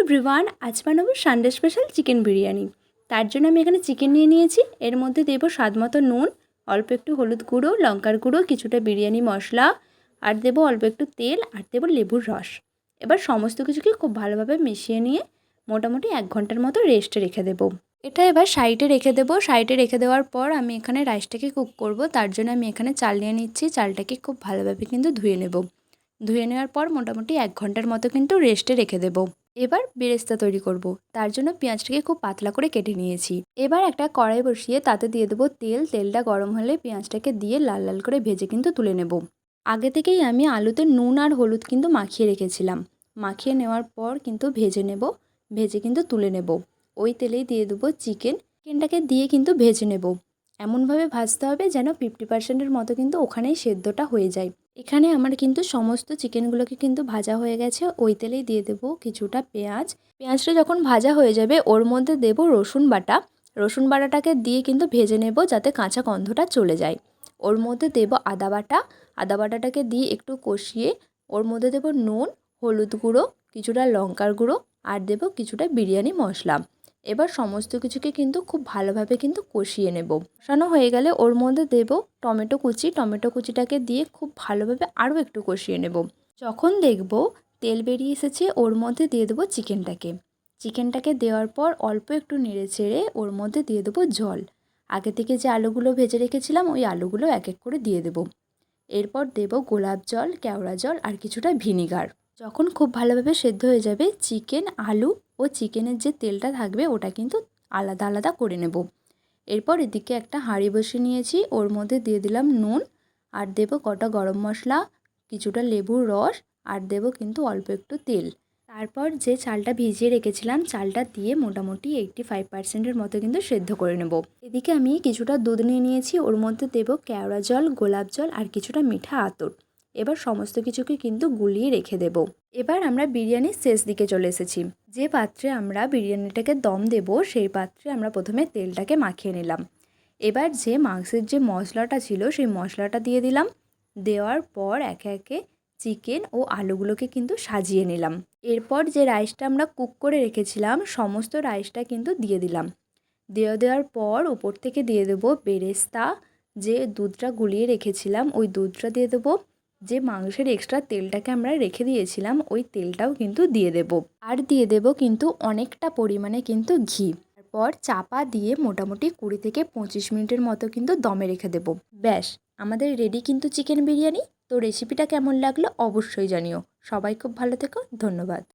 Everyone, আজ বানাবো Sunday special chicken biryani. তার জন্য আমি এখানে চিকেন নিয়ে নিয়েছি। এর মধ্যে দেবো স্বাদ মতো নুন, অল্প একটু হলুদ গুঁড়ো, লঙ্কার গুঁড়ো, কিছুটা বিরিয়ানি মশলা, আর দেবো অল্প একটু তেল, আর দেবো লেবুর রস। এবার সমস্ত কিছুকে খুব ভালোভাবে মিশিয়ে নিয়ে মোটামুটি 1 ঘন্টার মতো রেস্টে রেখে দেবো। এটা এবার সাইডে রেখে দেবো। সাইডে রেখে দেওয়ার পর আমি এখানে রাইসটাকে কুক করব। তার জন্য আমি এখানে চাল নিয়ে নিচ্ছি। চালটাকে খুব ভালোভাবে কিন্তু ধুয়ে নেব। ধুয়ে নেওয়ার পর মোটামুটি 1 ঘন্টার মতো কিন্তু রেস্টে রেখে দেবো। এবার বেরেস্তা তৈরি করব। তার জন্য পেঁয়াজটাকে খুব পাতলা করে কেটে নিয়েছি। এবার একটা কড়াই বসিয়ে তাতে দিয়ে দেবো তেল। তেলটা গরম হলে পেঁয়াজটাকে দিয়ে লাল লাল করে ভেজে কিন্তু তুলে নেব। আগে থেকেই আমি আলুতে নুন আর হলুদ কিন্তু মাখিয়ে রেখেছিলাম। মাখিয়ে নেওয়ার পর কিন্তু ভেজে নেব। ভেজে কিন্তু তুলে নেব। ওই তেলেই দিয়ে দেবো চিকেনটাকে দিয়ে কিন্তু ভেজে নেব। এমনভাবে ভাজতে হবে যেন 50%-এর মতো কিন্তু ওখানেই সেদ্ধটা হয়ে যায়। এখানে আমার কিন্তু সমস্ত চিকেনগুলোকে কিন্তু ভাজা হয়ে গেছে। ওই তেলেই দিয়ে দেবো কিছুটা পেঁয়াজ। পেঁয়াজটা যখন ভাজা হয়ে যাবে ওর মধ্যে দেবো রসুন বাটা। রসুন বাটাটাকে দিয়ে কিন্তু ভেজে নেব যাতে কাঁচা গন্ধটা চলে যায়। ওর মধ্যে দেবো আদা বাটা। আদা বাটাটাকে দিয়ে একটু কষিয়ে ওর মধ্যে দেবো নুন, হলুদ গুঁড়ো, কিছুটা লঙ্কার গুঁড়ো, আর দেবো কিছুটা বিরিয়ানি মশলা। এবার সমস্ত কিছুকে কিন্তু খুব ভালোভাবে কিন্তু কষিয়ে নেব। কষানো হয়ে গেলে ওর মধ্যে দেব টমেটো কুচি। টমেটো কুচিটাকে দিয়ে খুব ভালোভাবে আরও একটু কষিয়ে নেব। যখন দেখব তেল বেরিয়ে এসেছে ওর মধ্যে দিয়ে দেবো চিকেনটাকে দেওয়ার পর অল্প একটু নেড়ে চেড়ে ওর মধ্যে দিয়ে দেবো জল। আগে থেকে যে আলুগুলো ভেজে রেখেছিলাম ওই আলুগুলো এক এক করে দিয়ে দেবো। এরপর দেব গোলাপ জল, কেওড়া জল, আর কিছুটা ভিনিগার। যখন খুব ভালোভাবে সেদ্ধ হয়ে যাবে চিকেন, আলু ও চিকেনের যে তেলটা থাকবে ওটা কিন্তু আলাদা আলাদা করে নেব। এরপর এদিকে একটা হাঁড়ি বসিয়ে নিয়েছি। ওর মধ্যে দিয়ে দিলাম নুন, আর দেব কটা গরম মশলা, কিছুটা লেবুর রস, আর দেব কিন্তু অল্প একটু তেল। তারপর যে চালটা ভিজিয়ে রেখেছিলাম চালটা দিয়ে মোটামুটি 85%-এর মতো কিন্তু সেদ্ধ করে নেব। এদিকে আমি কিছুটা দুধ নিয়ে নিয়েছি। ওর মধ্যে দেব কেওড়া জল, গোলাপ জল, আর কিছুটা মিঠা আতর। এবার সমস্ত কিছুকে কিন্তু গুলিয়ে রেখে দেব। এবার আমরা বিরিয়ানির শেষ দিকে চলে এসেছি। যে পাত্রে আমরা বিরিয়ানিটাকে দম দেব সেই পাত্রে আমরা প্রথমে তেলটাকে মাখিয়ে নিলাম। এবার যে মাংসের যে মশলাটা ছিল সেই মশলাটা দিয়ে দিলাম। দেওয়ার পর একে একে চিকেন ও আলুগুলোকে কিন্তু সাজিয়ে নিলাম। এরপর যে রাইসটা আমরা কুক করে রেখেছিলাম সমস্ত রাইসটা কিন্তু দিয়ে দিলাম। দেওয়ার পর উপর থেকে দিয়ে দেবো বেরেস্তা। যে দুধটা গুলিয়ে রেখেছিলাম ওই দুধটা দিয়ে দেবো। যে মাংসের এক্সট্রা তেলটাকে আমরা রেখে দিয়েছিলাম ওই তেলটাও কিন্তু দিয়ে দেব। আর দিয়ে দেব কিন্তু অনেকটা পরিমাণে কিন্তু ঘি। তারপর চাপা দিয়ে মোটামুটি 20 থেকে 25 মিনিটের মতো কিন্তু দমে রেখে দেব। ব্যাস, আমাদের রেডি কিন্তু চিকেন বিরিয়ানি। তো রেসিপিটা কেমন লাগলো অবশ্যই জানিও। সবাই খুব ভালো থেকো, ধন্যবাদ।